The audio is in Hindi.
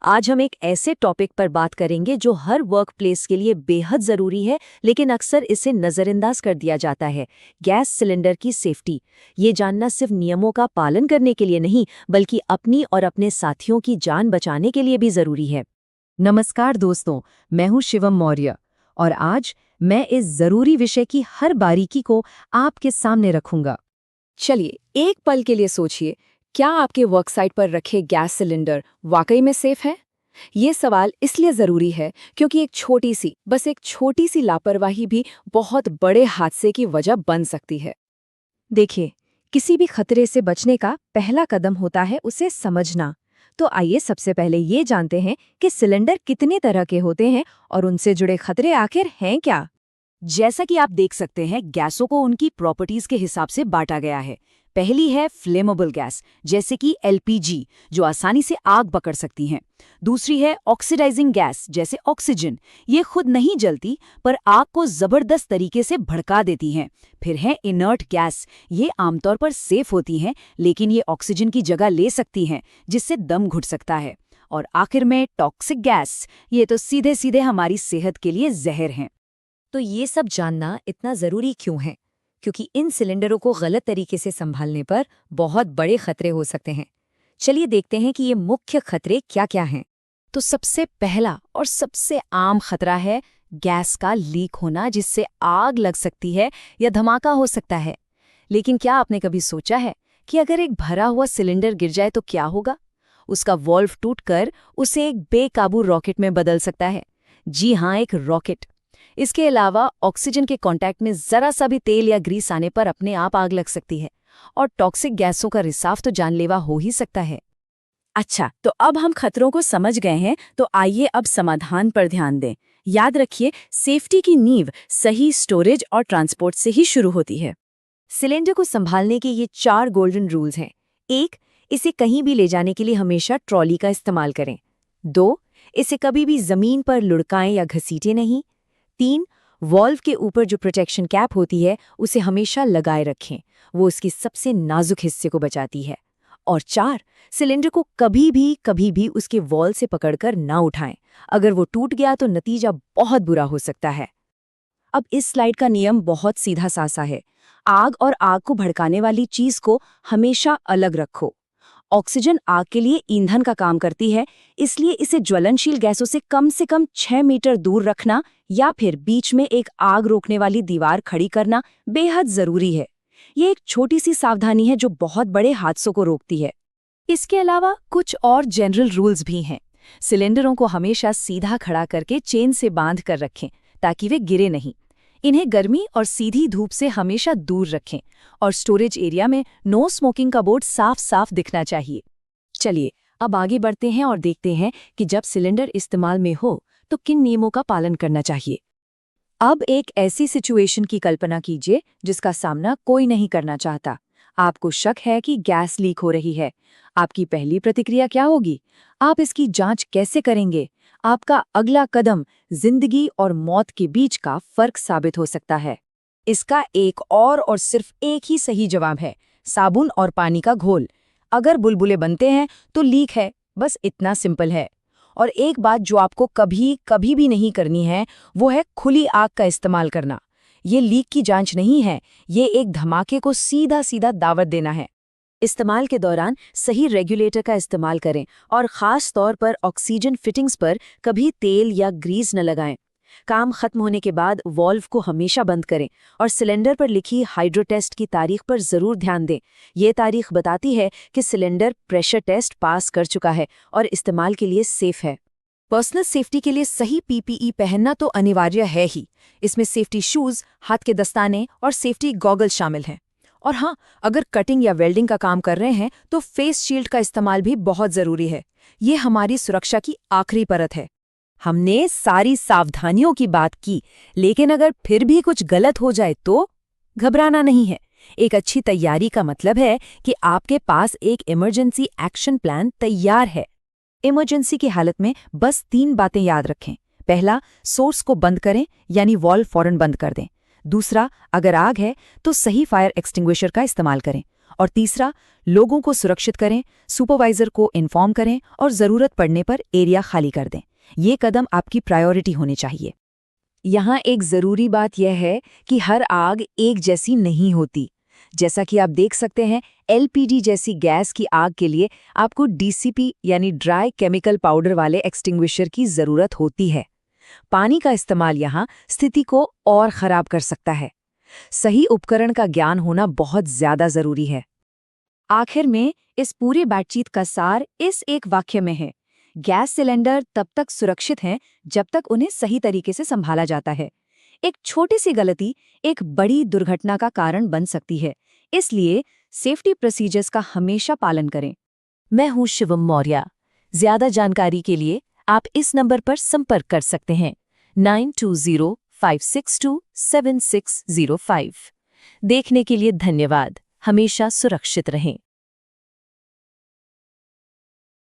आज हम एक ऐसे टॉपिक पर बात करेंगे जो हर वर्क प्लेस के लिए बेहद ज़रूरी है, लेकिन अक्सर इसे नज़रअंदाज कर दिया जाता है। गैस सिलेंडर की सेफ्टी। ये जानना सिर्फ नियमों का पालन करने के लिए नहीं, बल्कि अपनी और अपने साथियों की जान बचाने के लिए भी ज़रूरी है। नमस्कार दोस्तों, मैं हूं शिवम मौर्य और आज मैं इस ज़रूरी विषय की हर बारीकी को आपके सामने रखूंगा। चलिए, एक पल के लिए सोचिए, क्या आपके वर्कसाइट पर रखे गैस सिलेंडर वाकई में सेफ है? ये सवाल इसलिए ज़रूरी है क्योंकि एक छोटी सी लापरवाही भी बहुत बड़े हादसे की वजह बन सकती है। देखिए, किसी भी खतरे से बचने का पहला कदम होता है उसे समझना। तो आइए सबसे पहले ये जानते हैं कि सिलेंडर कितने तरह के होते हैं और उनसे जुड़े खतरे आखिर हैं क्या। जैसा कि आप देख सकते हैं, गैसों को उनकी प्रॉपर्टीज के हिसाब से बांटा गया है। पहली है फ्लेमेबल गैस, जैसे कि एलपीजी, जो आसानी से आग पकड़ सकती हैं। दूसरी है ऑक्सीडाइजिंग गैस, जैसे ऑक्सीजन। ये खुद नहीं जलती पर आग को जबरदस्त तरीके से भड़का देती हैं। फिर है इनर्ट गैस। ये आमतौर पर सेफ होती हैं, लेकिन ये ऑक्सीजन की जगह ले सकती हैं, जिससे दम घुट सकता है। और आखिर में टॉक्सिक गैस। ये तो सीधे सीधे हमारी सेहत के लिए जहर हैं। तो ये सब जानना इतना ज़रूरी क्यों है? क्योंकि इन सिलेंडरों को गलत तरीके से संभालने पर बहुत बड़े खतरे हो सकते हैं। चलिए देखते हैं कि ये मुख्य खतरे क्या-क्या हैं। तो सबसे पहला और सबसे आम खतरा है गैस का लीक होना, जिससे आग लग सकती है या धमाका हो सकता है। लेकिन क्या आपने कभी सोचा है कि अगर एक भरा हुआ सिलेंडर गिर जाए तो क्या होगा? उसका वॉल्व टूटकर उसे एक बेकाबू रॉकेट में बदल सकता है। जी हाँ, एक रॉकेट। इसके अलावा ऑक्सीजन के कांटेक्ट में जरा सा भी तेल या ग्रीस आने पर अपने आप आग लग सकती है। और टॉक्सिक गैसों का रिसाव तो जानलेवा हो ही सकता है। अच्छा, तो अब हम खतरों को समझ गए हैं, तो आइए अब समाधान पर ध्यान दें। याद रखिए, सेफ्टी की नींव सही स्टोरेज और ट्रांसपोर्ट से ही शुरू होती है। सिलेंडर को संभालने के ये 4 गोल्डन रूल्स हैं। 1. इसे कहीं भी ले जाने के लिए हमेशा ट्रॉली का इस्तेमाल करें। 2. इसे कभी भी जमीन पर लुढ़काएं या घसीटें नहीं। 3. वॉल्व के ऊपर जो प्रोटेक्शन कैप होती है उसे हमेशा लगाए रखें, वो उसकी सबसे नाजुक हिस्से को बचाती है। और 4. सिलेंडर को कभी भी उसके वॉल से पकड़कर ना उठाएं। अगर वो टूट गया तो नतीजा बहुत बुरा हो सकता है। अब इस स्लाइड का नियम बहुत सीधा सासा है। आग और आग को भड़काने वाली चीज को हमेशा अलग रखो। ऑक्सीजन आग के लिए ईंधन का काम करती है, इसलिए इसे ज्वलनशील गैसों से कम 6 मीटर दूर रखना या फिर बीच में एक आग रोकने वाली दीवार खड़ी करना बेहद जरूरी है। ये एक छोटी सी सावधानी है जो बहुत बड़े हादसों को रोकती है। इसके अलावा कुछ और जनरल रूल्स भी हैं। सिलेंडरों को हमेशा सीधा खड़ा करके चेन से बांध कर रखें, ताकि वे गिरे नहीं। इन्हें गर्मी और सीधी धूप से हमेशा दूर रखें। और स्टोरेज एरिया में नो स्मोकिंग का बोर्ड साफ साफ दिखना चाहिए। चलिए अब आगे बढ़ते हैं और देखते हैं कि जब सिलेंडर इस्तेमाल में हो तो किन नियमों का पालन करना चाहिए। अब एक ऐसी सिचुएशन की कल्पना कीजिए जिसका सामना कोई नहीं करना चाहता। आपको शक है कि गैस लीक हो रही है। आपकी पहली प्रतिक्रिया क्या होगी? आप इसकी जांच कैसे करेंगे? आपका अगला कदम जिंदगी और मौत के बीच का फर्क साबित हो सकता है। इसका एक और सिर्फ एक ही सही जवाब है, साबुन और पानी का घोल। अगर बुलबुले बनते हैं तो लीक है, बस इतना सिंपल है। और एक बात जो आपको कभी भी नहीं करनी है, वो है खुली आग का इस्तेमाल करना। ये लीक की जांच नहीं है, ये एक धमाके को सीधा सीधा दावत देना है। इस्तेमाल के दौरान सही रेगुलेटर का इस्तेमाल करें और ख़ास तौर पर ऑक्सीजन फिटिंग्स पर कभी तेल या ग्रीस न लगाएं। काम खत्म होने के बाद वॉल्व को हमेशा बंद करें और सिलेंडर पर लिखी हाइड्रो टेस्ट की तारीख पर ज़रूर ध्यान दें। ये तारीख बताती है कि सिलेंडर प्रेशर टेस्ट पास कर चुका है और इस्तेमाल के लिए सेफ है। पर्सनल सेफ्टी के लिए सही पीपीई पहनना तो अनिवार्य है ही। इसमें सेफ्टी शूज़, हाथ के दस्ताने और सेफ्टी गॉगल्स शामिल हैं। और हाँ, अगर कटिंग या वेल्डिंग का काम कर रहे हैं तो फेस शील्ड का इस्तेमाल भी बहुत ज़रूरी है। ये हमारी सुरक्षा की आखिरी परत है। हमने सारी सावधानियों की बात की, लेकिन अगर फिर भी कुछ गलत हो जाए तो घबराना नहीं है। एक अच्छी तैयारी का मतलब है कि आपके पास एक इमरजेंसी एक्शन प्लान तैयार है। इमरजेंसी की हालत में बस 3 बातें याद रखें। पहला, सोर्स को बंद करें, यानी वॉल्व फौरन बंद कर दें। दूसरा, अगर आग है तो सही फायर एक्सटिंग्विशर का इस्तेमाल करें। और तीसरा, लोगों को सुरक्षित करें, सुपरवाइजर को इन्फॉर्म करें और ज़रूरत पड़ने पर एरिया खाली कर दें। ये कदम आपकी प्रायोरिटी होने चाहिए। यहाँ एक ज़रूरी बात यह है कि हर आग एक जैसी नहीं होती। जैसा कि आप देख सकते हैं, एलपीजी जैसी गैस की आग के लिए आपको डीसीपी यानी ड्राई केमिकल पाउडर वाले एक्सटिंग्विशर की ज़रूरत होती है। पानी का इस्तेमाल यहाँ स्थिति को और ख़राब कर सकता है। सही उपकरण का ज्ञान होना बहुत ज़्यादा ज़रूरी है। आखिर में इस पूरी बातचीत का सार इस एक वाक्य में है: गैस सिलेंडर तब तक सुरक्षित हैं जब तक उन्हें सही तरीके से संभाला जाता है। एक छोटी सी गलती एक बड़ी दुर्घटना का कारण बन सकती है, इसलिए सेफ्टी प्रोसीजर्स का हमेशा पालन करें। मैं हूं शिवम मौर्य। ज्यादा जानकारी के लिए आप इस नंबर पर संपर्क कर सकते हैं 9205627605। देखने के लिए धन्यवाद। हमेशा सुरक्षित रहें।